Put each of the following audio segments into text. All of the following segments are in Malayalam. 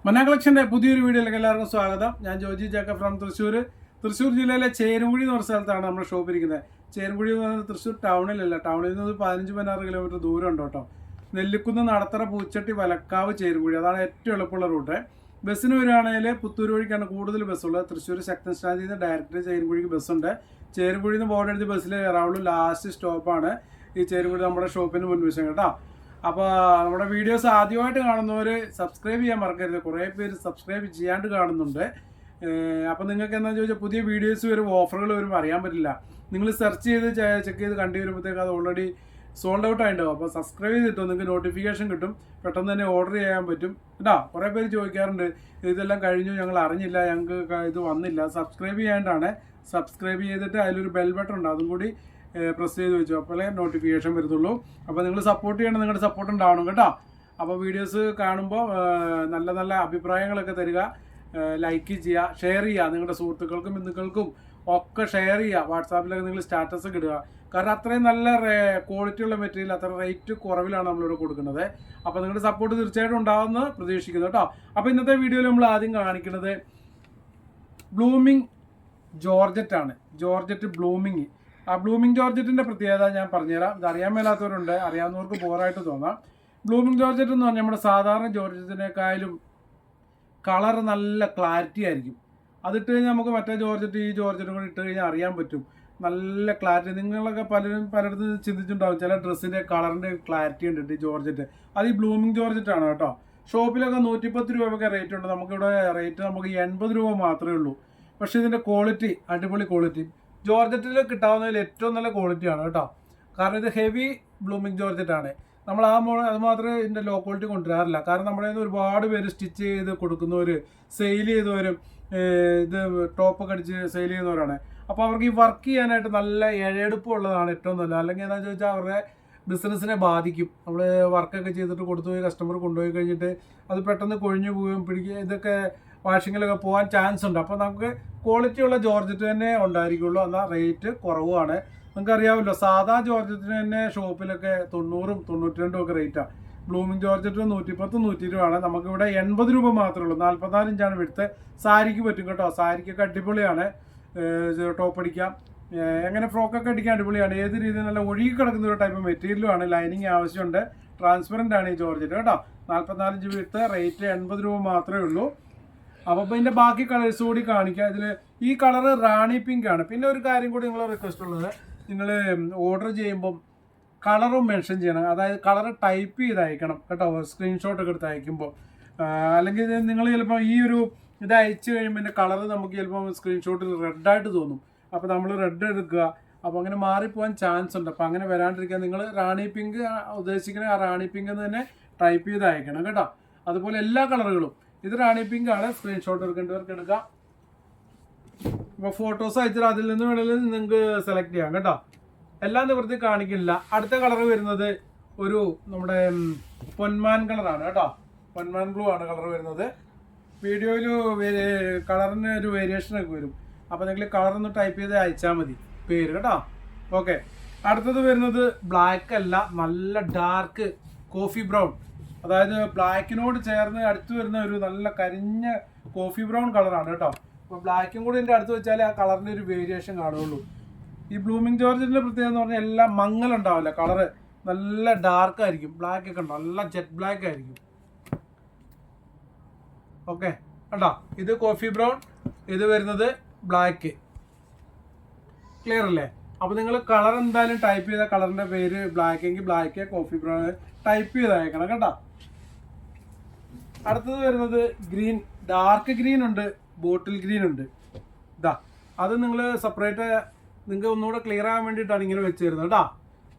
മന്ന കളക്ഷൻ്റെ പുതിയൊരു വീഡിയോയിലേക്ക് എല്ലാവർക്കും സ്വാഗതം. ഞാൻ ജോജി ജേക്കബ് ഫ്രം തൃശ്ശൂർ ജില്ലയിലെ ചേരുംകുഴി എന്ന് പറഞ്ഞ സ്ഥലത്താണ് നമ്മുടെ ഷോപ്പ് ഇരിക്കുന്നത്. ചേരുംകുഴി എന്ന് പറയുന്നത് തൃശ്ശൂർ ടൗണിലല്ല, ടൗണിൽ നിന്ന് 15-16 കിലോമീറ്റർ ദൂരം ഉണ്ട് കേട്ടോ. നെല്ലിക്കുന്ന്, നടത്തറ, പൂച്ചട്ടി, വലക്കാവ്, ചേരുംകുഴി, അതാണ് ഏറ്റവും എളുപ്പമുള്ള റൂട്ട്. ബസ്സിന് വരികയാണെങ്കിൽ പുത്തൂർ വഴിക്കാണ് കൂടുതൽ ബസ്സുള്ളത്. തൃശ്ശൂർ ശക്തൻ സ്റ്റാൻഡിൽ നിന്ന് ഡയറക്റ്റ് ചേരുംകുഴിക്ക് ബസ്സുണ്ട്. ചേരുംകുഴിയിൽ നിന്ന് ബോർഡ് എടുത്ത് ബസ്സിൽ കയറാവുള്ളൂ. ലാസ്റ്റ് സ്റ്റോപ്പാണ് ഈ ചേരുംകുഴി, നമ്മുടെ ഷോപ്പിന് മുൻവശം കേട്ടോ. അപ്പോൾ നമ്മുടെ വീഡിയോസ് ആദ്യമായിട്ട് കാണുന്നവർ സബ്സ്ക്രൈബ് ചെയ്യാൻ മറക്കരുത്. കുറേ പേര് സബ്സ്ക്രൈബ് ചെയ്യാണ്ട് കാണുന്നുണ്ട്. അപ്പോൾ നിങ്ങൾക്ക് എന്താണെന്ന് ചോദിച്ചാൽ പുതിയ വീഡിയോസ് വരും, ഓഫറുകൾ വരും, അറിയാൻ പറ്റില്ല. നിങ്ങൾ സെർച്ച് ചെയ്ത് ചെക്ക് ചെയ്ത് കണ്ടു വരുമ്പോഴത്തേക്ക് അത് ഓൾറെഡി സോൾഡ് ഔട്ട് ആയിട്ടുണ്ടാവും. അപ്പോൾ സബ്സ്ക്രൈബ് ചെയ്തിട്ടോ, നിങ്ങൾക്ക് നോട്ടിഫിക്കേഷൻ കിട്ടും, പെട്ടെന്ന് തന്നെ ഓർഡർ ചെയ്യാൻ പറ്റും കേട്ടോ. കുറേ പേര് ചോദിക്കാറുണ്ട്, ഇതെല്ലാം കഴിഞ്ഞു, ഞങ്ങൾ അറിഞ്ഞില്ല, ഞങ്ങൾക്ക് ഇത് വന്നില്ല. സബ്സ്ക്രൈബ് ചെയ്യാണ്ടാണ്. സബ്സ്ക്രൈബ് ചെയ്തിട്ട് അതിലൊരു ബെൽ ബട്ടൺ ഉണ്ട്, അതും കൂടി പ്രസ് ചെയ്ത് വെച്ചു, അപ്പോഴേ നോട്ടിഫിക്കേഷൻ വരുത്തുള്ളൂ. അപ്പോൾ നിങ്ങൾ സപ്പോർട്ട് ചെയ്യണം, നിങ്ങളുടെ സപ്പോർട്ട് ഉണ്ടാവണം കേട്ടോ. അപ്പോൾ വീഡിയോസ് കാണുമ്പോൾ നല്ല നല്ല അഭിപ്രായങ്ങളൊക്കെ തരിക, ലൈക്ക് ചെയ്യുക, ഷെയർ ചെയ്യുക, നിങ്ങളുടെ സുഹൃത്തുക്കൾക്കും ബന്ധുക്കൾക്കും ഒക്കെ ഷെയർ ചെയ്യുക. വാട്സാപ്പിലൊക്കെ നിങ്ങൾ സ്റ്റാറ്റസ് ഒക്കെ ഇടുക. കാരണം അത്രയും നല്ല ക്വാളിറ്റി ഉള്ള മെറ്റീരിയൽ, അത്ര റേറ്റ് കുറവിലാണ് നമ്മളിവിടെ കൊടുക്കുന്നത്. അപ്പോൾ നിങ്ങളുടെ സപ്പോർട്ട് തീർച്ചയായിട്ടും ഉണ്ടാകുമെന്ന് പ്രതീക്ഷിക്കുന്നു കേട്ടോ. അപ്പോൾ ഇന്നത്തെ വീഡിയോയിൽ നമ്മൾ ആദ്യം കാണിക്കുന്നത് ബ്ലൂമിങ് ജോർജറ്റാണ്. Georgette blooming. ആ ബ്ലൂമിങ് ജോർജറ്റിൻ്റെ പ്രത്യേകത ഞാൻ പറഞ്ഞുതരാം. ഇത് അറിയാൻ മേലാത്തവരുണ്ട്, അറിയാവുന്നവർക്ക് ബോറായിട്ട് തോന്നാം. ബ്ലൂമിങ് ജോർജറ്റ് എന്ന് പറഞ്ഞാൽ നമ്മുടെ സാധാരണ ജോർജറ്റിനേക്കാളും കളർ നല്ല ക്ലാരിറ്റി ആയിരിക്കും. അതിട്ട് കഴിഞ്ഞാൽ നമുക്ക് മറ്റേ ജോർജറ്റ് ഈ ജോർജറ്റും കൂടി ഇട്ട് കഴിഞ്ഞാൽ അറിയാൻ പറ്റും, നല്ല ക്ലാരിറ്റി. നിങ്ങളൊക്കെ പലയിടത്തും ചിന്തിച്ചിട്ടുണ്ടാവും, ചില ഡ്രസ്സിൻ്റെ കളറിൻ്റെ ക്ലാരിറ്റി ഉണ്ട് ഈ ജോർജറ്റ്. അത് ഈ ബ്ലൂമിങ് ജോർജറ്റ് ആണ് കേട്ടോ. ഷോപ്പിലൊക്കെ 110 രൂപയൊക്കെ റേറ്റ് ഉണ്ട്. നമുക്കിവിടെ റേറ്റ് നമുക്ക് 80 രൂപ മാത്രമേ ഉള്ളൂ. പക്ഷേ ഇതിൻ്റെ ക്വാളിറ്റി അടിപൊളി ക്വാളിറ്റി. ജോർജറ്റിൽ കിട്ടാവുന്നതിൽ ഏറ്റവും നല്ല ക്വാളിറ്റിയാണ് കേട്ടോ. കാരണം ഇത് ഹെവി ബ്ലൂമിങ് ജോർജറ്റാണ്. നമ്മൾ അത് മാത്രമേ ഇതിൻ്റെ ലോ ക്വാളിറ്റി കൊണ്ടുവരാറില്ല. കാരണം നമ്മുടെ കയ്യിൽ നിന്ന് ഒരുപാട് പേര് സ്റ്റിച്ച് ചെയ്ത് കൊടുക്കുന്നവർ, സെയിൽ ചെയ്തവരും, ഇത് ടോപ്പൊക്കെ അടിച്ച് സെയിൽ ചെയ്യുന്നവരാണ്. അപ്പോൾ അവർക്ക് ഈ വർക്ക് ചെയ്യാനായിട്ട് നല്ല ഇഴയെടുപ്പുള്ളതാണ് ഏറ്റവും നല്ലത്. അല്ലെങ്കിൽ എന്താണെന്ന് ചോദിച്ചാൽ അവരുടെ ബിസിനസ്സിനെ ബാധിക്കും. നമ്മൾ വർക്കൊക്കെ ചെയ്തിട്ട് കൊടുത്തുപോയി കസ്റ്റമർ കൊണ്ടുപോയി കഴിഞ്ഞിട്ട് അത് പെട്ടെന്ന് കൊഴിഞ്ഞു പോവുകയും ഇതൊക്കെ വാഷിങ്ങിലൊക്കെ പോകാൻ ചാൻസ് ഉണ്ട്. അപ്പോൾ നമുക്ക് ക്വാളിറ്റിയുള്ള ജോർജറ്റ് തന്നെ ഉണ്ടായിരിക്കുള്ളൂ. എന്നാൽ റേറ്റ് കുറവാണ്. നിങ്ങൾക്കറിയാമല്ലോ, സാധാ ജോർജറ്റിന് തന്നെ ഷോപ്പിലൊക്കെ 90-92 ഒക്കെ റേറ്റാണ്. ബ്ലൂമിങ് ജോർജറ്റ് 110, 120 ആണ്. നമുക്കിവിടെ 80 രൂപ മാത്രമേ ഉള്ളൂ. 44 ഇഞ്ചാണ് വിടുത്ത്. സാരിക്ക് പറ്റും കേട്ടോ. സാരിക്കൊക്കെ അടിപൊളിയാണ്. ടോപ്പ് അടിക്കാം, എങ്ങനെ ഫ്രോക്കൊക്കെ അടിക്കാൻ അടിപൊളിയാണ്. ഏത് രീതിയിൽ നല്ല ഒഴുകി കിടക്കുന്ന ഒരു ടൈപ്പ് മെറ്റീരിയലുമാണ്. ലൈനിങ് ആവശ്യമുണ്ട്. ട്രാൻസ്പെറൻ്റ് ആണ് ഈ ജോർജറ്റ് കേട്ടോ. 44 ഇഞ്ച് വിടുത്ത്, റേറ്റ് 80 രൂപ മാത്രമേ ഉള്ളൂ. അപ്പോൾ ഇതിൻ്റെ ബാക്കി കളേഴ്സ് കൂടി കാണിക്കാം. ഇതിൽ ഈ കളറ് റാണി പിങ്ക് ആണ്. പിന്നെ ഒരു കാര്യം കൂടി നിങ്ങളെ റിക്വസ്റ്റ് ഉള്ളത്, നിങ്ങൾ ഓർഡർ ചെയ്യുമ്പം കളറും മെൻഷൻ ചെയ്യണം. അതായത് കളർ ടൈപ്പ് ചെയ്ത് അയക്കണം കേട്ടോ, സ്ക്രീൻഷോട്ടൊക്കെ എടുത്ത് അയക്കുമ്പോൾ. അല്ലെങ്കിൽ നിങ്ങൾ ചിലപ്പോൾ ഈ ഒരു ഇത് അയച്ചു കഴിയുമ്പോൾ എൻ്റെ കളറ് നമുക്ക് ചിലപ്പോൾ സ്ക്രീൻഷോട്ടിൽ റെഡായിട്ട് തോന്നും. അപ്പോൾ നമ്മൾ റെഡ് എടുക്കുക. അപ്പോൾ അങ്ങനെ മാറിപ്പോകാൻ ചാൻസ് ഉണ്ട്. അപ്പോൾ അങ്ങനെ വരാണ്ടിരിക്കാൻ നിങ്ങൾ റാണി പിങ്ക് ഉദ്ദേശിക്കുന്ന ആ റാണി പിങ്ക് എന്ന് തന്നെ ടൈപ്പ് ചെയ്ത് അയക്കണം കേട്ടോ. അതുപോലെ എല്ലാ കളറുകളും. ഇത് റാണി പിങ്ക് ആണ്. സ്ക്രീൻഷോട്ട് എടുക്കേണ്ടവർക്ക് എടുക്കാം. ഇപ്പോൾ ഫോട്ടോസ് അയച്ചാൽ അതിൽ നിന്ന് വേണമെങ്കിൽ നിങ്ങൾക്ക് സെലക്ട് ചെയ്യാം കേട്ടോ. എല്ലാം നിവൃത്തി കാണിക്കില്ല. അടുത്ത കളർ വരുന്നത് ഒരു നമ്മുടെ പൊന്മാൻ കളറാണ് കേട്ടോ. പൊന്മാൻ ബ്ലൂ ആണ് കളർ വരുന്നത്. വീഡിയോയിൽ കളറിന് ഒരു വേരിയേഷനൊക്കെ വരും. അപ്പോൾ നിങ്ങൾ കളറൊന്ന് ടൈപ്പ് ചെയ്ത് അയച്ചാൽ മതി പേര് കേട്ടോ. ഓക്കെ, അടുത്തത് വരുന്നത് ബ്ലാക്ക് അല്ല, നല്ല ഡാർക്ക് കോഫി ബ്രൗൺ. അതായത് ബ്ലാക്കിനോട് ചേർന്ന് അടുത്ത് വരുന്ന ഒരു നല്ല കരിഞ്ഞ കോഫി ബ്രൗൺ കളറാണ് കേട്ടോ. അപ്പോൾ ബ്ലാക്കും കൂടി ഇതിൻ്റെ അടുത്ത് വെച്ചാൽ ആ കളറിൻ്റെ ഒരു വേരിയേഷൻ കാണുള്ളൂ. ഈ ബ്ലൂമിങ് ജോർജറ്റിൻ്റെ പ്രത്യേകത എന്ന് പറഞ്ഞാൽ എല്ലാം മങ്ങലുണ്ടാവില്ല, കളറ് നല്ല ഡാർക്ക് ആയിരിക്കും. ബ്ലാക്ക് ഒക്കെ ഉണ്ടോ, നല്ല ജെറ്റ് ബ്ലാക്ക് ആയിരിക്കും. ഓക്കെ കേട്ടോ, ഇത് കോഫി ബ്രൗൺ, ഇത് വരുന്നത് ബ്ലാക്ക്. ക്ലിയർ അല്ലേ? അപ്പോൾ നിങ്ങൾ കളർ എന്തായാലും ടൈപ്പ് ചെയ്ത കളറിൻ്റെ പേര് ബ്ലാക്ക് എങ്കിൽ ബ്ലാക്ക്, കോഫി ബ്രൗൺ ടൈപ്പ് ചെയ്ത് അയക്കണം കേട്ടോ. അടുത്തത് വരുന്നത് ഗ്രീൻ, ഡാർക്ക് ഗ്രീൻ ഉണ്ട്, ബോട്ടിൽ ഗ്രീൻ ഉണ്ട്. ഇതാ, അത് നിങ്ങൾ സെപ്പറേറ്റ് നിങ്ങൾക്ക് ഒന്നുകൂടെ ക്ലിയർ ആകാൻ വേണ്ടിയിട്ടാണ് ഇങ്ങനെ വെച്ച് തരുന്നത് കേട്ടോ.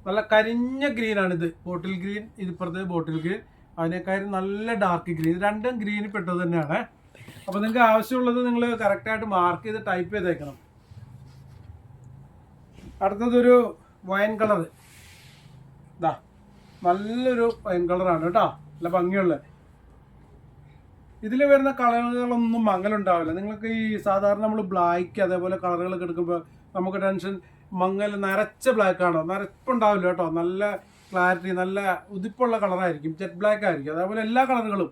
നല്ല കരിഞ്ഞ ഗ്രീനാണിത്, ബോട്ടിൽ ഗ്രീൻ. ഇതിപ്പുറത്ത് ബോട്ടിൽ ഗ്രീൻ, അതിനേക്കാളും നല്ല ഡാർക്ക് ഗ്രീൻ. രണ്ടും ഗ്രീനിൽ പെട്ടത് തന്നെയാണ്. അപ്പോൾ നിങ്ങൾക്ക് ആവശ്യമുള്ളത് നിങ്ങൾ കറക്റ്റായിട്ട് മാർക്ക് ചെയ്ത് ടൈപ്പ് ചെയ്തേക്കണം. അടുത്തതൊരു വൈൻ കളർ. ഇതാ, നല്ലൊരു വൈൻ കളറാണ് കേട്ടോ, നല്ല ഭംഗിയുള്ളത്. ഇതിൽ വരുന്ന കളറുകളൊന്നും മങ്ങലുണ്ടാവില്ല. നിങ്ങൾക്ക് ഈ സാധാരണ നമ്മൾ ബ്ലാക്ക് അതേപോലെ കളറുകളൊക്കെ എടുക്കുമ്പോൾ നമുക്ക് ടെൻഷൻ, മങ്ങൽ നരച്ച ബ്ലാക്ക് ആണോ, നരപ്പുണ്ടാവില്ല കേട്ടോ. നല്ല ക്ലാരിറ്റി, നല്ല ഉതിപ്പുള്ള കളറായിരിക്കും, ജെറ്റ് ബ്ലാക്ക് ആയിരിക്കും. അതേപോലെ എല്ലാ കളറുകളും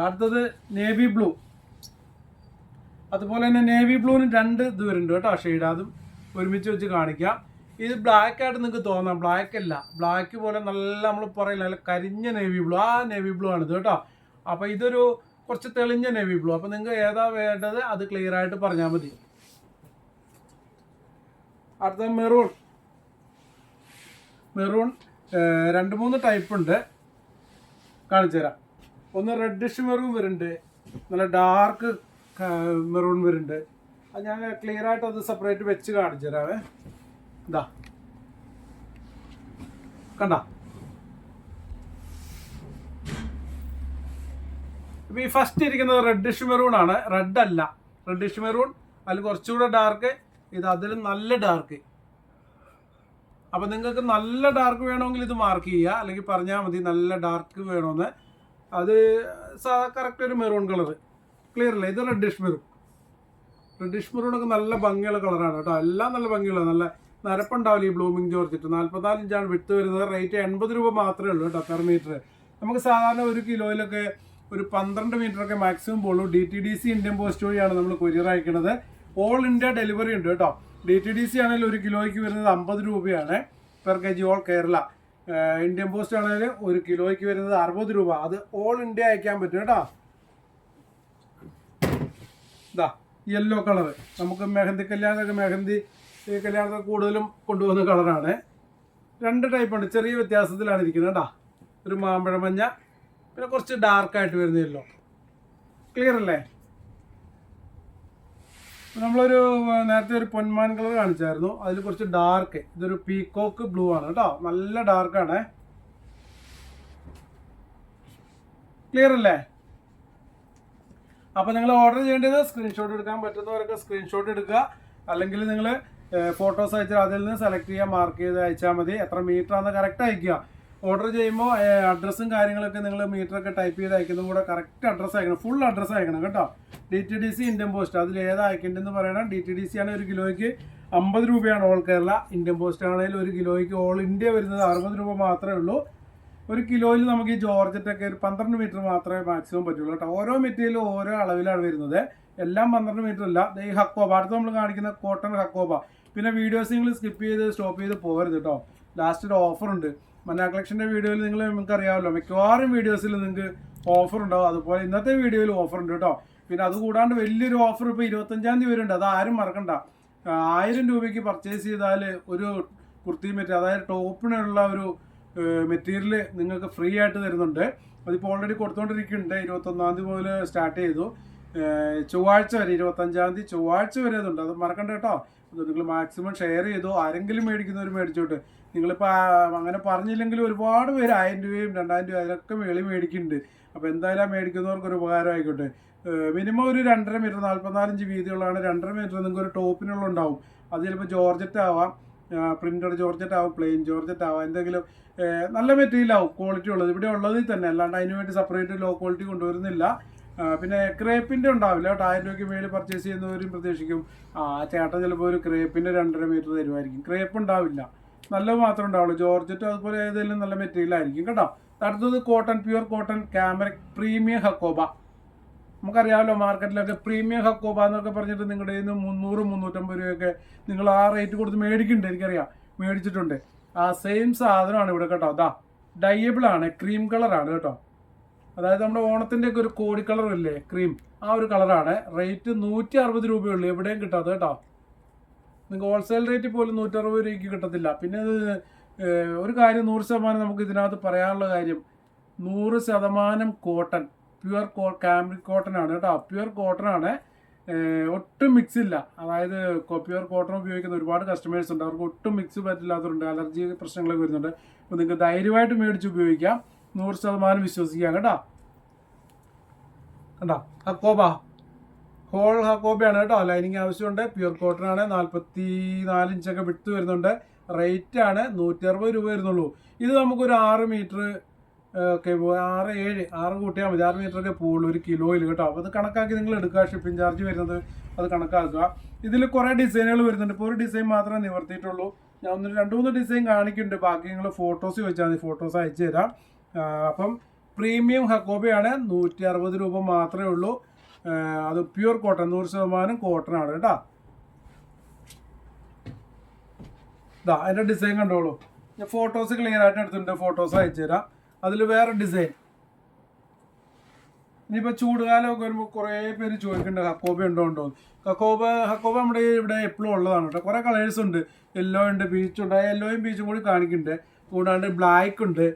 അടുത്തത് നേവി ബ്ലൂ. അതുപോലെ തന്നെ നേവി ബ്ലൂവിന് 2 ഇത് വരുന്നുണ്ട് കേട്ടോ ഷെയ്ഡ്. അതും ഒരുമിച്ച് വെച്ച് കാണിക്കാം. ഇത് ബ്ലാക്ക് ആയിട്ട് നിങ്ങൾക്ക് തോന്നാം, ബ്ലാക്ക് അല്ല. ബ്ലാക്ക് പോലെ നല്ല നമ്മൾ പറയില്ല നല്ല കരിഞ്ഞ നേവി ബ്ലൂ, ആ നേവി ബ്ലൂ ആണിത് കേട്ടോ. അപ്പോൾ ഇതൊരു കുറച്ച് തെളിഞ്ഞ നേവി ബ്ലൂ. അപ്പോൾ നിങ്ങൾക്ക് ഏതാ വേണ്ടത് അത് ക്ലിയർ ആയിട്ട് പറഞ്ഞാൽ മതി. അടുത്ത മെറൂൺ. 2-3 ടൈപ്പ് ഉണ്ട്, കാണിച്ചു തരാം. ഒന്ന് റെഡിഷ് മെറൂൺ വരുന്നുണ്ട്, നല്ല ഡാർക്ക് മെറൂൺ വരുന്നുണ്ട്. അത് ഞാൻ ക്ലിയർ ആയിട്ട് അത് സെപ്പറേറ്റ് വെച്ച് കാണിച്ചു തരാവേ. ഇതാ കണ്ട. ഇപ്പം ഈ ഫസ്റ്റ് ഇരിക്കുന്നത് റെഡിഷ് മെറൂൺ ആണ്, റെഡ് അല്ല, റെഡിഷ് മെറൂൺ. അതിൽ കുറച്ചുകൂടെ ഡാർക്ക്, ഇത് അതിൽ നല്ല ഡാർക്ക്. അപ്പം നിങ്ങൾക്ക് നല്ല ഡാർക്ക് വേണമെങ്കിൽ ഇത് മാർക്ക് ചെയ്യുക, അല്ലെങ്കിൽ പറഞ്ഞാൽ മതി നല്ല ഡാർക്ക് വേണമെന്ന്. അത് കറക്റ്റ് ഒരു മെറൂൺ കളർ, ക്ലിയർ അല്ലേ? ഇത് റെഡിഷ് മെറൂൺ. റെഡിഷ് മെറൂണൊക്കെ നല്ല ഭംഗിയുള്ള കളറാണ് കേട്ടോ, എല്ലാം നല്ല ഭംഗിയുള്ള, നല്ല നരപ്പുണ്ടാവില്ല. ഈ ബ്ലൂമിങ് ജോർജറ്റ് 44 ഇഞ്ചാണ് വിട്ട് വരുന്നത്. റേറ്റ് 80 രൂപ മാത്രമേ ഉള്ളൂ കേട്ടോ പെർ മീറ്റർ. നമുക്ക് സാധാരണ 1 കിലോയിലൊക്കെ ഒരു 12 മീറ്ററൊക്കെ മാക്സിമം പോളൂ. DTDC ഇന്ത്യൻ പോസ്റ്റ് വഴിയാണ് നമ്മൾ കൊറിയർ അയക്കുന്നത്. ഓൾ ഇന്ത്യ ഡെലിവറി ഉണ്ട് കേട്ടോ. DTDC ആണെങ്കിൽ 1 കിലോയ്ക്ക് വരുന്നത് 50 രൂപയാണ് per kg all Kerala. Indian post ആണെങ്കിൽ 1 കിലോയ്ക്ക് വരുന്നത് 60 രൂപ. അത് ഓൾ ഇന്ത്യ അയക്കാൻ പറ്റും കേട്ടോ. ഇതാ യെല്ലോ കളർ, നമുക്ക് മെഹന്തി കല്യാണത്തൊക്കെ കൂടുതലും കൊണ്ടുപോകുന്ന കളറാണ്. 2 ടൈപ്പുണ്ട്, ചെറിയ വ്യത്യാസത്തിലാണ് ഇരിക്കുന്നത് കേട്ടോ. ഒരു മാമ്പഴ മഞ്ഞ, പിന്നെ കുറച്ച് ഡാർക്കായിട്ട് വരുന്ന യെല്ലോ. ക്ലിയർ അല്ലേ? നമ്മളൊരു നേരത്തെ ഒരു പൊന്മാൻ കളർ കാണിച്ചായിരുന്നു, അതിൽ കുറച്ച് ഡാർക്ക്. ഇതൊരു പീകോക്ക് ബ്ലൂ ആണ് കേട്ടോ, നല്ല ഡാർക്കാണ്. ക്ലിയർ അല്ലേ? അപ്പോൾ നിങ്ങൾ ഓർഡർ ചെയ്യേണ്ടത് സ്ക്രീൻഷോട്ട് എടുക്കാൻ പറ്റുന്നവരൊക്കെ സ്ക്രീൻഷോട്ട് എടുക്കുക, അല്ലെങ്കിൽ നിങ്ങൾ ഫോട്ടോസ് അയച്ചാൽ അതിൽ നിന്ന് സെലക്ട് ചെയ്യുക, മാർക്ക് ചെയ്ത് അയച്ചാൽ മതി. എത്ര മീറ്റർ ആണെന്ന് കറക്റ്റ് അയക്കുക. ഓർഡർ ചെയ്യുമ്പോൾ അഡ്രസ്സും കാര്യങ്ങളൊക്കെ നിങ്ങൾ മീറ്ററൊക്കെ ടൈപ്പ് ചെയ്ത് അയക്കുന്നതും കൂടെ കറക്റ്റ് അഡ്രസ്സ് അയക്കണം, ഫുൾ അഡ്രസ്സ് അയക്കണം കേട്ടോ. DTDC ഇന്ത്യൻ പോസ്റ്റ്, അതിൽ ഏതാ അയക്കേണ്ടതെന്ന് പറയണം. DTDC ആണ് 1 കിലോയ്ക്ക് 50 രൂപയാണ് ഓൾ കേരള. ഇന്ത്യൻ പോസ്റ്റ് ആണെങ്കിൽ 1 കിലോയ്ക്ക് ഓൾ ഇന്ത്യ വരുന്നത് 60 രൂപ മാത്രമേ ഉള്ളൂ. 1 കിലോയിൽ നമുക്ക് ഈ ജോർജറ്റൊക്കെ ഒരു 12 മീറ്റർ മാത്രമേ മാക്സിമം പറ്റുള്ളൂ കേട്ടോ. ഓരോ മെറ്റീരിയലും ഓരോ അളവിലാണ് വരുന്നത്, എല്ലാം 12 മീറ്റർ അല്ല. ഈ ഹക്കോബ, അടുത്ത് നമ്മൾ കാണിക്കുന്ന കോട്ടൺ ഹക്കോബ. പിന്നെ വീഡിയോസ് നിങ്ങൾ സ്കിപ്പ് ചെയ്ത് സ്റ്റോപ്പ് ചെയ്ത് പോകരുത് കേട്ടോ. ലാസ്റ്റ് ഒരു ഓഫർ ഉണ്ട്. മന്ന കളക്ഷൻ്റെ വീഡിയോയിൽ നിങ്ങൾക്ക് അറിയാമല്ലോ, മിക്കവാറും വീഡിയോസിൽ നിങ്ങൾക്ക് ഓഫർ ഉണ്ടാവും. അതുപോലെ ഇന്നത്തെ വീഡിയോയിൽ ഓഫർ ഉണ്ട് കേട്ടോ. പിന്നെ അതുകൂടാണ്ട് വലിയൊരു ഓഫർ ഇപ്പോൾ 25-ാം തീയതി വരുന്നുണ്ട്, അത് ആരും മറക്കണ്ട. 1000 രൂപയ്ക്ക് പർച്ചേസ് ചെയ്താൽ ഒരു കുർത്തി മെറ്റീരിയൽ, അതായത് ടോപ്പിനുള്ള ഒരു മെറ്റീരിയൽ നിങ്ങൾക്ക് ഫ്രീ ആയിട്ട് തരുന്നുണ്ട്. അതിപ്പോൾ ഓൾറെഡി കൊടുത്തുകൊണ്ടിരിക്കുന്നുണ്ട്. 21-ാം തീയതി മുതൽ സ്റ്റാർട്ട് ചെയ്തു, ചൊവ്വാഴ്ച വരെ, 25-ാം തീയതി ചൊവ്വാഴ്ച വരെ അതുണ്ട്. അത് മറക്കണ്ട കേട്ടോ. അത് നിങ്ങൾ മാക്സിമം ഷെയർ ചെയ്തോ, ആരെങ്കിലും മേടിക്കുന്നവർ മേടിച്ചോട്ട്. നിങ്ങളിപ്പോൾ അങ്ങനെ പറഞ്ഞില്ലെങ്കിൽ ഒരുപാട് പേര് 1000 രൂപയും 2000 രൂപ അതിനൊക്കെ മേടിക്കുന്നുണ്ട്. അപ്പോൾ എന്തായാലും മേടിക്കുന്നവർക്ക് ഒരു ഉപകാരം ആയിക്കോട്ടെ. മിനിമം ഒരു 2.5 മീറ്റർ, 44 ഇഞ്ച് വീതിയുള്ളതാണ്. 2.5 മീറ്റർ നിങ്ങൾക്ക് ഒരു ടോപ്പിനുള്ള ഉണ്ടാവും. അത് ചിലപ്പോൾ ജോർജറ്റ് ആവാം, പ്രിന്റഡ് ജോർജറ്റ് ആവും, പ്ലെയിൻ ജോർജറ്റ് ആവാം, എന്തെങ്കിലും നല്ല മെറ്റീരിയൽ ആവും, ക്വാളിറ്റി ഉള്ളത്. ഇവിടെ ഉള്ളതിൽ തന്നെ, അല്ലാണ്ട് അതിന് വേണ്ടി സെപ്പറേറ്റ് ലോ ക്വാളിറ്റി കൊണ്ടുവരുന്നില്ല. പിന്നെ ക്രേപ്പിൻ്റെ ഉണ്ടാവില്ല കേട്ടോ. 1000 രൂപയ്ക്ക് മേളിൽ പർച്ചേസ് ചെയ്യുന്നവരും പ്രതീക്ഷിക്കും ചേട്ടൻ ചിലപ്പോൾ ഒരു ക്രേപ്പിൻ്റെ 2.5 മീറ്റർ തരുമായിരിക്കും. ക്രേപ്പ് ഉണ്ടാവില്ല, നല്ലത് മാത്രമേ ഉണ്ടാവുള്ളൂ. ജോർജറ്റ് അതുപോലെ ഏതെങ്കിലും നല്ല മെറ്റീരിയൽ ആയിരിക്കും കേട്ടോ. അടുത്തത് cotton, pure cotton ക്യാമറിക് premium hakoba. നമുക്കറിയാമല്ലോ മാർക്കറ്റിലൊക്കെ പ്രീമിയം ഹക്കോബ എന്നൊക്കെ പറഞ്ഞിട്ട് നിങ്ങളുടെ കയ്യിൽ നിന്ന് 300-350 രൂപയൊക്കെ നിങ്ങൾ ആ റേറ്റ് കൊടുത്ത് മേടിക്കുന്നുണ്ട്, എനിക്കറിയാം, മേടിച്ചിട്ടുണ്ട്. ആ സെയിം സാധനമാണ് ഇവിടെ കേട്ടോ. അതാ ഡയബിൾ ആണ്, ക്രീം കളറാണ് കേട്ടോ. അതായത് നമ്മുടെ ഓണത്തിൻ്റെ ഒക്കെ ഒരു കോടി കളറില്ലേ, ക്രീം, ആ ഒരു കളറാണ്. റേറ്റ് 160 രൂപയുള്ളൂ, എവിടെയും കിട്ടാതെ കേട്ടോ. നിങ്ങൾക്ക് ഹോൾസെയിൽ റേറ്റ് പോലും 160 രൂപയ്ക്ക് കിട്ടത്തില്ല. പിന്നെ ഒരു കാര്യം 100% നമുക്ക് ഇതിനകത്ത് പറയാനുള്ള കാര്യം, 100% കോട്ടൺ, പ്യുവർ ക്യാമ്രിക് കോട്ടൺ ആണ് കേട്ടോ. പ്യുവർ കോട്ടൺ ആണ്, ഒട്ടും മിക്സ് ഇല്ല. അതായത് പ്യുവർ കോട്ടൺ ഉപയോഗിക്കുന്ന ഒരുപാട് കസ്റ്റമേഴ്സ് ഉണ്ട്, അവർക്ക് ഒട്ടും മിക്സ് പറ്റില്ലാത്തവരുണ്ട്, അലർജി പ്രശ്നങ്ങളൊക്കെ വരുന്നുണ്ട്. അപ്പോൾ നിങ്ങൾക്ക് ധൈര്യമായിട്ട് മേടിച്ച് ഉപയോഗിക്കാം, 100% വിശ്വസിക്കാം കേട്ടോ. കണ്ടോ ഹക്കോബ, ഹോൾ ഹക്കോബയാണ് കേട്ടോ. ലൈനിങ് ആവശ്യമുണ്ട്, പ്യുവർ കോട്ടൺ ആണ്, 44 ഇഞ്ചൊക്കെ വിട്ട് വരുന്നുണ്ട്. റേറ്റ് ആണ് 160 രൂപ വരുന്നുള്ളൂ. ഇത് നമുക്കൊരു 6 മീറ്റർ ഒക്കെ 6 കൂട്ടിയാൽ മതി, 6 മീറ്ററൊക്കെ പോകുള്ളൂ 1 കിലോയിൽ കേട്ടോ. അപ്പോൾ അത് കണക്കാക്കി നിങ്ങൾ എടുക്കുക, ഷിപ്പിംഗ് ചാർജ് വരുന്നത് അത് കണക്കാക്കുക. ഇതിൽ കുറേ ഡിസൈനുകൾ വരുന്നുണ്ട്, ഇപ്പോൾ ഒരു ഡിസൈൻ മാത്രമേ നിവർത്തിയിട്ടുള്ളൂ. ഞാൻ 2-3 ഡിസൈൻ കാണിക്കുന്നുണ്ട്, ബാക്കി നിങ്ങൾ ഫോട്ടോസ് വെച്ചാൽ മതി, ഫോട്ടോസ് അയച്ചു തരാം. അപ്പം പ്രീമിയം ഹക്കോബയാണ്. 160 രൂപ മാത്രമേ ഉള്ളൂ. അത് പ്യൂർ കോട്ടൺ, 100% കോട്ടൺ ആണ് കേട്ടോ. ഇതാ അതിൻ്റെ ഡിസൈൻ കണ്ടോളൂ. ഞാൻ ഫോട്ടോസ് ക്ലിയർ ആയിട്ട് എടുത്തിട്ടുണ്ട്, ഫോട്ടോസ് അയച്ചു തരാം. അതിൽ വേറെ ഡിസൈൻ. ഇനിയിപ്പോൾ ചൂടുകാലമൊക്കെ വരുമ്പോൾ കുറേ പേര് ചോദിക്കുന്നുണ്ട് ഹക്കോബ ഉണ്ടോ. ഹക്കോബ നമ്മുടെ ഇവിടെ എപ്പോഴും ഉള്ളതാണ് കേട്ടോ. കുറേ കളേഴ്സ് ഉണ്ട്. യെല്ലോ ഉണ്ട്, പീച്ച് ഉണ്ട്. യെല്ലോയും പീച്ചും കൂടി കാണിക്കുന്നുണ്ട്. കൂടാണ്ട് ബ്ലാക്ക് ഉണ്ട്,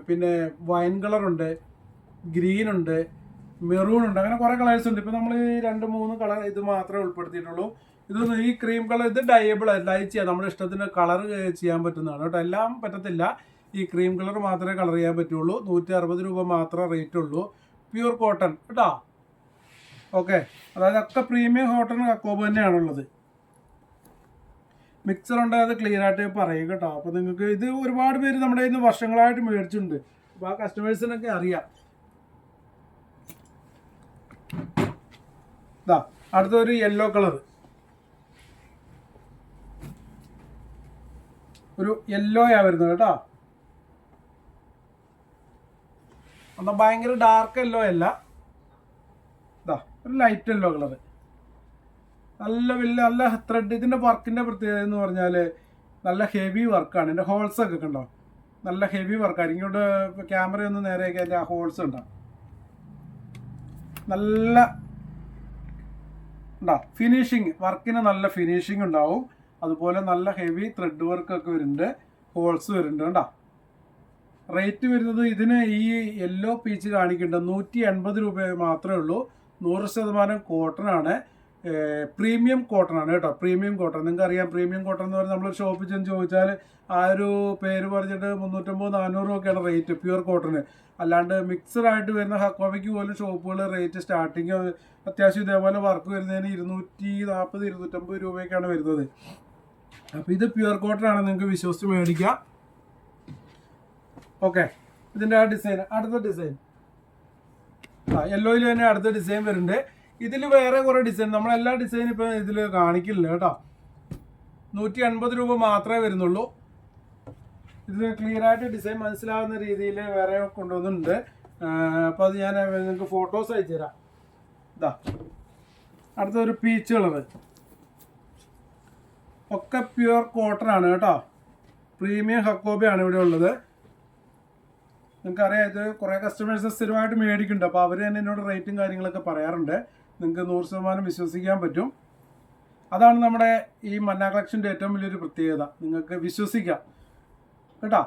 പിന്നെ വൈൻ കളറുണ്ട്, ഗ്രീൻ ഉണ്ട്, മെറൂൺ ഉണ്ട്. അങ്ങനെ കുറേ കളേഴ്സ് ഉണ്ട്. ഇപ്പോൾ നമ്മൾ 2-3 കളർ ഇത് മാത്രമേ ഉൾപ്പെടുത്തിയിട്ടുള്ളൂ. ഇതൊന്നും ഈ ക്രീം കളർ ഇത് ഡൈ ചെയ്യാം. നമ്മുടെ ഇഷ്ടത്തിന് കളർ ചെയ്യാൻ പറ്റുന്നതാണ് കേട്ടോ. എല്ലാം പറ്റത്തില്ല. ഈ ക്രീം കളർ മാത്രമേ കളർ ചെയ്യാൻ പറ്റുള്ളൂ. 160 രൂപ മാത്രമേ റേറ്റ് ഉള്ളൂ. പ്യൂർ കോട്ടൺ കേട്ടോ. ഓക്കെ, അതായത് ഒക്കെ പ്രീമിയം കോട്ടൺ ഹക്കോബ തന്നെയാണുള്ളത്. മിക്സർ ഉണ്ട്, അത് ക്ലിയർ ആയിട്ട് പറയും കേട്ടോ. അപ്പോൾ നിങ്ങൾക്ക് ഇത് ഒരുപാട് പേര് നമ്മുടെ കയ്യിൽ നിന്ന് വർഷങ്ങളായിട്ട് മേടിച്ചിട്ടുണ്ട്. അപ്പോൾ ആ കസ്റ്റമേഴ്സിനൊക്കെ അറിയാം. ഇതാ അടുത്തൊരു യെല്ലോ കളർ, ഒരു യെല്ലോയാ വരുന്നത് കേട്ടോ. എന്നാൽ ഭയങ്കര ഡാർക്ക് യെല്ലോ അല്ല. ഇതാ ഒരു ലൈറ്റ് യെല്ലോ കളർ, നല്ല ത്രെഡ്. ഇതിൻ്റെ വർക്കിൻ്റെ പ്രത്യേകത എന്ന് പറഞ്ഞാൽ നല്ല ഹെവി വർക്കാണ്. എൻ്റെ ഹോൾസൊക്കെ കണ്ടോ, നല്ല ഹെവി വർക്കായിരിക്കും. ഇങ്ങോട്ട് ക്യാമറയൊന്ന് നേരെയൊക്കെ അതിൻ്റെ ആ ഹോൾസ് ഉണ്ടാവും. നല്ല ഉണ്ടോ ഫിനിഷിങ്, വർക്കിന് നല്ല ഫിനിഷിങ് ഉണ്ടാവും. അതുപോലെ നല്ല ഹെവി ത്രെഡ് വർക്കൊക്കെ വരുന്നുണ്ട്, ഹോൾസ് വരുന്നുണ്ട് കേട്ടോ. റേറ്റ് വരുന്നത് ഇതിന് ഈ യെല്ലോ പീച്ച് കാണിക്കുന്നുണ്ട് 180 രൂപ മാത്രമേ ഉള്ളൂ. 100% കോട്ടൺ ആണ്. പ്രീമിയം കോട്ടൺ ആണ് കേട്ടോ. പ്രീമിയം കോട്ടൺ നിങ്ങൾക്ക് അറിയാം. പ്രീമിയം കോട്ടൺ എന്ന് പറഞ്ഞാൽ നമ്മൾ ഷോപ്പിൽ ചെന്ന് ചോദിച്ചാൽ ആ ഒരു പേര് പറഞ്ഞിട്ട് 350-400 രൂപയൊക്കെയാണ് റേറ്റ് പ്യൂർ കോട്ടന്. അല്ലാണ്ട് മിക്സഡായിട്ട് വരുന്ന ഹക്കോബയ്ക്ക് പോലും ഷോപ്പുകൾ റേറ്റ് സ്റ്റാർട്ടിങ് അത്യാവശ്യം ഇതേപോലെ വർക്ക് വരുന്നതിന് 240-250 രൂപയൊക്കെയാണ് വരുന്നത്. അപ്പോൾ ഇത് പ്യൂർ കോട്ടൺ ആണ്, നിങ്ങൾക്ക് വിശ്വസിച്ച് മേടിക്കാം. ഓക്കെ, ഇതിൻ്റെ ആ ഡിസൈൻ, അടുത്ത ഡിസൈൻ യെല്ലോയിൽ തന്നെ അടുത്ത ഡിസൈൻ വരുന്നുണ്ട്. ഇതിൽ വേറെ കുറേ ഡിസൈൻ, നമ്മളെല്ലാ ഡിസൈനും ഇപ്പോൾ ഇതിൽ കാണിക്കില്ല കേട്ടോ. 180 രൂപ മാത്രമേ വരുന്നുള്ളൂ. ഇത് ക്ലിയർ ആയിട്ട് ഡിസൈൻ മനസ്സിലാവുന്ന രീതിയിൽ വേറെ കൊണ്ടുവന്നിട്ടുണ്ട്. അപ്പോൾ അത് ഞാൻ നിങ്ങൾക്ക് ഫോട്ടോസ് അയച്ചു തരാം. ഇതാ അടുത്തൊരു പീച്ച് കളർ, ഒക്കെ പ്യുവർ കോട്ടൺ ആണ് കേട്ടോ. പ്രീമിയം ഹക്കോബയാണ് ഇവിടെ ഉള്ളത്. നിങ്ങൾക്കറിയാം, ഇത് കുറേ കസ്റ്റമേഴ്സ് സ്ഥിരമായിട്ട് മേടിക്കുന്നുണ്ട്. അപ്പോൾ അവർ തന്നെ എന്നോട് റേറ്റും കാര്യങ്ങളൊക്കെ പറയാറുണ്ട്. നിങ്ങൾക്ക് 100% വിശ്വസിക്കാൻ പറ്റും. അതാണ് നമ്മുടെ ഈ മന്ന കളക്ഷൻ്റെ ഏറ്റവും വലിയൊരു പ്രത്യേകത. നിങ്ങൾക്ക് വിശ്വസിക്കാം കേട്ടോ.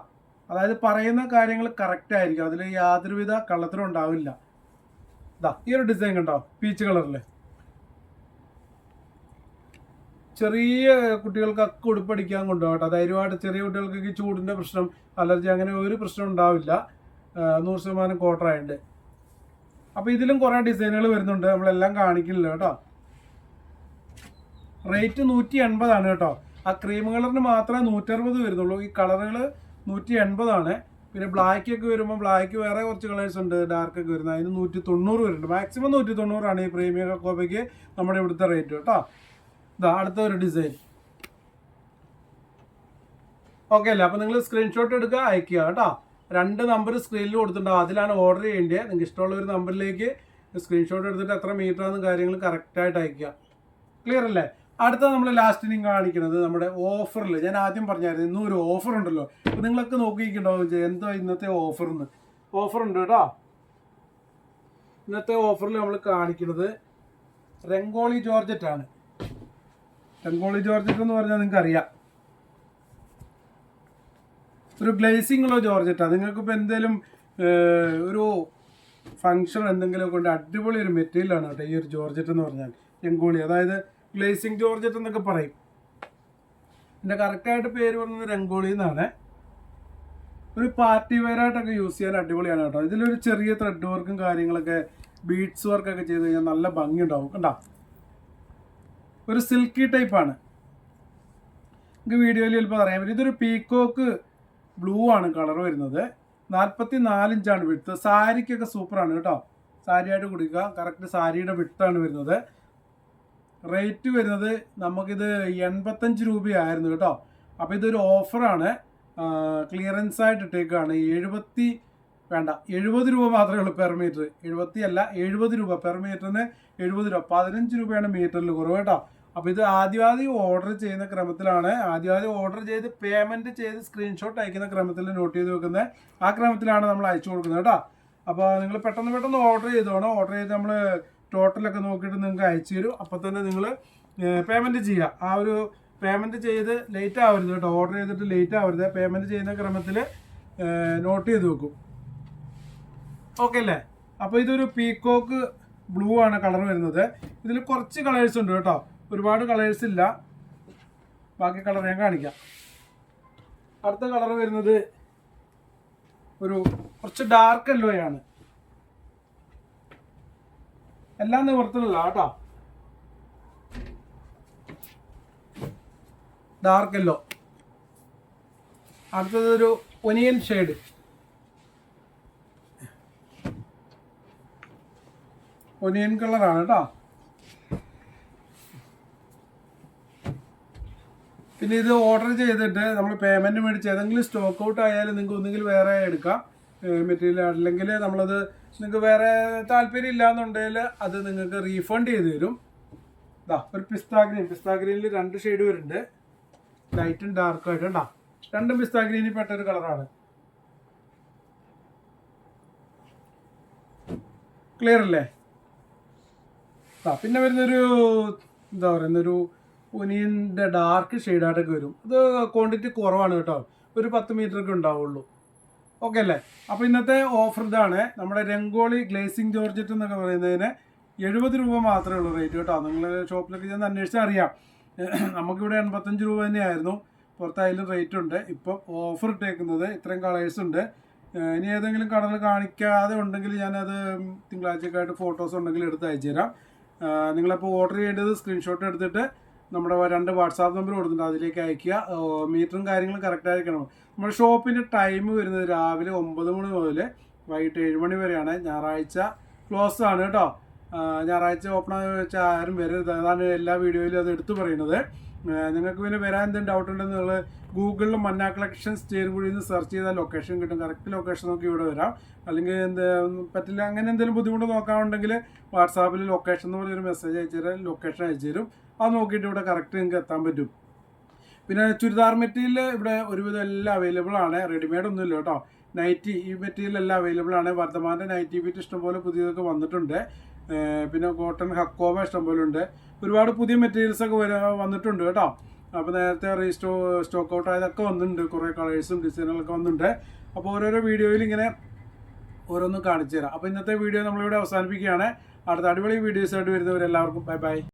അതായത് പറയുന്ന കാര്യങ്ങൾ കറക്റ്റ് ആയിരിക്കും, അതിൽ യാതൊരുവിധ കള്ളത്തിനും ഉണ്ടാവില്ല. ഇതാ ഈ ഒരു ഡിസൈൻ കണ്ടോ, പീച്ച് കളറിൽ. ചെറിയ കുട്ടികൾക്കൊക്കെ ഉടുപ്പടിക്കാൻ കൊണ്ടുപോകട്ടെ. ധൈര്യമായിട്ട് ചെറിയ കുട്ടികൾക്കൊക്കെ ചൂടിൻ്റെ പ്രശ്നം, അലർജി, അങ്ങനെ ഒരു പ്രശ്നം ഉണ്ടാവില്ല. 100% കോട്ടൺ ആയിട്ട്. അപ്പോൾ ഇതിലും കുറേ ഡിസൈനുകൾ വരുന്നുണ്ട്, നമ്മളെല്ലാം കാണിക്കില്ല കേട്ടോ. റേറ്റ് 180 ആണ് കേട്ടോ. ആ ക്രീം കളറിന് മാത്രമേ 160 വരുന്നുള്ളൂ. ഈ കളറുകൾ 180 ആണ്. പിന്നെ ബ്ലാക്ക് ഒക്കെ വരുമ്പോൾ ബ്ലാക്ക് വേറെ കുറച്ച് കളേഴ്സ് ഉണ്ട് ഡാർക്ക് ഒക്കെ വരുന്നത്, അതിന് 190 വരുന്നുണ്ട്. മാക്സിമം 190 ആണ് ഈ പ്രീമിയം ഹക്കോബയ്ക്ക് നമ്മുടെ ഇവിടുത്തെ റേറ്റ് കേട്ടോ. ഇതാ അടുത്ത ഒരു ഡിസൈൻ. ഓക്കെ അല്ലേ? അപ്പോൾ നിങ്ങൾ സ്ക്രീൻഷോട്ട് എടുക്കുക, അയക്കുക കേട്ടോ. 2 നമ്പർ സ്ക്രീനിൽ കൊടുത്തിട്ടുണ്ടാവും, അതിലാണ് ഓർഡർ ചെയ്യേണ്ടത്. നിങ്ങൾക്ക് ഇഷ്ടമുള്ള ഒരു നമ്പറിലേക്ക് സ്ക്രീൻഷോട്ട് എടുത്തിട്ട് എത്ര മീറ്റർ ആണെന്ന് കാര്യങ്ങൾ കറക്റ്റായിട്ട് അയക്കുക. ക്ലിയർ അല്ലേ? അടുത്ത നമ്മൾ ലാസ്റ്റ് നിങ്ങൾ കാണിക്കുന്നത് നമ്മുടെ ഓഫറിൽ, ഞാൻ ആദ്യം പറഞ്ഞായിരുന്നു ഇന്നും ഒരു ഓഫർ ഉണ്ടല്ലോ. അപ്പോൾ നിങ്ങളൊക്കെ നോക്കിയിട്ടുണ്ടാവും എന്തോ ഇന്നത്തെ ഓഫറിന്ന്. ഓഫർ ഉണ്ട് കേട്ടോ. ഇന്നത്തെ ഓഫറിൽ നമ്മൾ കാണിക്കുന്നത് രംഗോളി ജോർജറ്റാണ്. രംഗോളി ജോർജറ്റ് എന്ന് പറഞ്ഞാൽ നിങ്ങൾക്ക് അറിയാം, ഒരു ഗ്ലേസിംഗ് ഉള്ള ജോർജറ്റാണ്. നിങ്ങൾക്കിപ്പോൾ എന്തെങ്കിലും ഒരു ഫങ്ഷൻ എന്തെങ്കിലും കൊണ്ട് അടിപൊളി ഒരു മെറ്റീരിയലാണ് കേട്ടോ ഈ ഒരു ജോർജറ്റ് എന്ന് പറഞ്ഞാൽ. രംഗോളി, അതായത് ഗ്ലേസിംഗ് ജോർജറ്റ് എന്നൊക്കെ പറയും. എൻ്റെ കറക്റ്റായിട്ട് പേര് പറയുന്നത് രംഗോളി എന്നാണ്. ഒരു പാർട്ടി വെയറായിട്ടൊക്കെ യൂസ് ചെയ്യാൻ അടിപൊളിയാണ് കേട്ടോ. ഇതിലൊരു ചെറിയ ത്രെഡ് വർക്കും കാര്യങ്ങളൊക്കെ ബീഡ്സ് വർക്കൊക്കെ ചെയ്ത് കഴിഞ്ഞാൽ നല്ല ഭംഗി ഉണ്ടാവും കണ്ടോ. ഒരു സിൽക്കി ടൈപ്പാണ്. നിങ്ങൾക്ക് വീഡിയോയിൽ ചിലപ്പോൾ അറിയാൻ പറ്റും. ഇതൊരു പീക്കോക്ക് ബ്ലൂ ആണ് കളർ വരുന്നത്. 44 ഇഞ്ചാണ് വിഡ്ത്ത്. സാരിക്കൊക്കെ സൂപ്പറാണ് കേട്ടോ. സാരിയായിട്ട് കുടിക്കുക. കറക്റ്റ് സാരിയുടെ വിഡ്ത്താണ് വരുന്നത്. റേറ്റ് വരുന്നത് നമുക്കിത് 85 രൂപയായിരുന്നു കേട്ടോ. അപ്പോൾ ഇതൊരു ഓഫറാണ്, ക്ലിയറൻസ് ആയിട്ട് ഇട്ടേക്കാണ്. വേണ്ട, 70 രൂപ മാത്രമേ ഉള്ളൂ പെർ മീറ്റർ. 70 രൂപ പെർ മീറ്ററിന് 70 രൂപ, 15 രൂപയാണ് മീറ്ററിൽ കുറവ് കേട്ടോ. അപ്പോൾ ഇത് ആദ്യം ഓർഡർ ചെയ്യുന്ന ക്രമത്തിലാണ്, ആദ്യം ഓർഡർ ചെയ്ത് പേയ്മെൻറ്റ് ചെയ്ത് സ്ക്രീൻഷോട്ട് അയക്കുന്ന ക്രമത്തിൽ നോട്ട് ചെയ്ത് വെക്കുന്നത്, ആ ക്രമത്തിലാണ് നമ്മൾ അയച്ചു കൊടുക്കുന്നത് കേട്ടോ. അപ്പോൾ നിങ്ങൾ പെട്ടെന്ന് ഓർഡർ ചെയ്തോണം. ഓർഡർ ചെയ്ത് നമ്മൾ ടോട്ടലൊക്കെ നോക്കിയിട്ട് നിങ്ങൾക്ക് അയച്ചു തരും. അപ്പോൾ തന്നെ നിങ്ങൾ പേയ്മെൻറ്റ് ചെയ്യുക. ആ ഒരു പേയ്മെൻറ്റ് ചെയ്ത് ലേറ്റ് ആവരുത് കേട്ടോ, ഓർഡർ ചെയ്തിട്ട് ലേറ്റ് ആവരുത്. പേയ്മെൻറ്റ് ചെയ്യുന്ന ക്രമത്തിൽ നോട്ട് ചെയ്ത് വെക്കും. ഓക്കെ അല്ലേ? അപ്പോൾ ഇതൊരു പീക്കോക്ക് ബ്ലൂ ആണ് കളർ വരുന്നത്. ഇതിൽ കുറച്ച് കളേഴ്സ് ഉണ്ട് കേട്ടോ, ഒരുപാട് കളേഴ്സ് ഇല്ല. ബാക്കി കളർ ഞാൻ കാണിക്കാം. അടുത്ത കളർ വരുന്നത് ഒരു കുറച്ച് ഡാർക്ക് യെല്ലോയാണ്. എല്ലാം നിവർത്തിലുള്ള കേട്ടോ, ഡാർക്ക് യെല്ലോ. അടുത്തതൊരു ഒനിയൻ ഷെയ്ഡ്, ഒനിയൻ കളറാണ് കേട്ടോ. പിന്നെ ഇത് ഓർഡർ ചെയ്തിട്ട് നമ്മൾ പേയ്മെൻറ്റ് മേടിച്ച് ഏതെങ്കിലും സ്റ്റോക്ക് ഔട്ട് ആയാലും നിങ്ങൾക്ക് ഒന്നുകിൽ വേറെ എടുക്കാം മെറ്റീരിയൽ, അല്ലെങ്കിൽ നമ്മളത് നിങ്ങൾക്ക് വേറെ താല്പര്യം ഇല്ലയെന്നുണ്ടെങ്കിൽ അത് നിങ്ങൾക്ക് റീഫണ്ട് ചെയ്ത് തരും. ഇതാ ഒരു പിസ്താ ഗ്രീനിൽ 2 ഷെയ്ഡ് വരുന്നുണ്ട്, ലൈറ്റും ഡാർക്കും ആയിട്ട് ഉണ്ടാ. 2 പിസ്താ ഗ്രീനിൽ പെട്ടൊരു കളറാണ്. ക്ലിയർ അല്ലേ? പിന്നെ വരുന്നൊരു എന്താ പറയുന്നൊരു ഒനിയൻ്റെ ഡാർക്ക് ഷെയ്ഡായിട്ടൊക്കെ വരും. ഇത് ക്വാണ്ടിറ്റി കുറവാണ് കേട്ടോ, ഒരു 10 മീറ്ററൊക്കെ ഉണ്ടാവുള്ളൂ. ഓക്കെ അല്ലേ? അപ്പോൾ ഇന്നത്തെ ഓഫർ ഇതാണ്. നമ്മുടെ രംഗോളി ഗ്ലേസിംഗ് ജോർജറ്റ് എന്നൊക്കെ പറയുന്നതിന് 70 രൂപ മാത്രമേ ഉള്ളൂ റേറ്റ് കേട്ടോ. നിങ്ങൾ ഷോപ്പിലൊക്കെ ചെന്ന് അന്വേഷിച്ചാൽ അറിയാം. നമുക്കിവിടെ 85 രൂപ തന്നെയായിരുന്നു, പുറത്തായാലും റേറ്റ് ഉണ്ട്. ഇപ്പം ഓഫർ ഇട്ടേക്കുന്നത് ഇത്രയും കളേഴ്സ് ഉണ്ട്. ഇനി ഏതെങ്കിലും കടകൾ കാണിക്കാതെ ഉണ്ടെങ്കിൽ ഞാനത് തിങ്കളാഴ്ചയൊക്കെ ഫോട്ടോസ് ഉണ്ടെങ്കിൽ എടുത്ത് അയച്ചു തരാം. നിങ്ങളപ്പോൾ ഓർഡർ ചെയ്യേണ്ടത് സ്ക്രീൻഷോട്ട് എടുത്തിട്ട് നമ്മുടെ 2 വാട്സാപ്പ് നമ്പർ കൊടുത്തിട്ടുണ്ട്, അതിലേക്ക് അയക്കുക. മീറ്ററും കാര്യങ്ങളും കറക്റ്റ് ആയിരിക്കണം. നമ്മുടെ ഷോപ്പിൻ്റെ ടൈം വരുന്നത് രാവിലെ 9 മണി മുതൽ വൈകിട്ട് 7 മണി വരെയാണ്. ഞായറാഴ്ച ക്ലോസ് ആണ് കേട്ടോ. ഞായറാഴ്ച ഓപ്പൺ ആണെന്ന് വെച്ചാൽ ആരും വരരുത്, അതാണ് എല്ലാ വീഡിയോയിലും അത് എടുത്തു പറയുന്നത്. നിങ്ങൾക്ക് പിന്നെ വരാൻ എന്തെങ്കിലും ഡൗട്ട് ഉണ്ടെങ്കിൽ നിങ്ങൾ ഗൂഗിളിൽ മന്ന കളക്ഷൻസ് ചേരുംകുഴിയിൽ നിന്ന് സെർച്ച് ചെയ്താൽ ലൊക്കേഷൻ കിട്ടും. കറക്റ്റ് ലൊക്കേഷൻ നോക്കി ഇവിടെ വരാം. അല്ലെങ്കിൽ പറ്റില്ല, അങ്ങനെ എന്തെങ്കിലും ബുദ്ധിമുട്ട് നോക്കാനുണ്ടെങ്കിൽ വാട്സാപ്പിൽ ലൊക്കേഷൻ എന്ന് പറഞ്ഞൊരു മെസ്സേജ് അയച്ചു തരാം, ലൊക്കേഷൻ അയച്ചു തരും. അത് നോക്കിയിട്ട് ഇവിടെ കറക്റ്റ് നിങ്ങൾക്ക് എത്താൻ പറ്റും. പിന്നെ ചുരിദാർ മെറ്റീരിയൽ ഇവിടെ ഒരുവിധം എല്ലാം അവൈലബിൾ ആണ്, റെഡിമെയ്ഡ് ഒന്നുമില്ല കേട്ടോ. നൈറ്റി ഈ മെറ്റീരിയൽ എല്ലാം അവൈലബിൾ ആണ്. വർദ്ധമാൻ്റെ നൈറ്റി ബീറ്റ് ഇഷ്ടംപോലെ പുതിയതൊക്കെ വന്നിട്ടുണ്ട്. പിന്നെ കോട്ടൺ ഹക്കോബ ഇഷ്ടംപോലെ ഉണ്ട്. ഒരുപാട് പുതിയ മെറ്റീരിയൽസൊക്കെ വന്നിട്ടുണ്ട് കേട്ടോ. അപ്പോൾ നേരത്തെ സ്റ്റോക്ക് ഔട്ട് ആയതൊക്കെ വന്നിട്ടുണ്ട്, കുറേ കളേഴ്സും ഡിസൈനുകളൊക്കെ വന്നിട്ടുണ്ട്. അപ്പോൾ ഓരോരോ വീഡിയോയിൽ ഇങ്ങനെ ഓരോന്നും കാണിച്ചു തരാം. അപ്പോൾ ഇന്നത്തെ വീഡിയോ നമ്മളിവിടെ അവസാനിപ്പിക്കുകയാണ്. അടുത്ത അടിപൊളി വീഡിയോസായിട്ട് വരുന്നവരെല്ലാവർക്കും ബൈ ബൈ.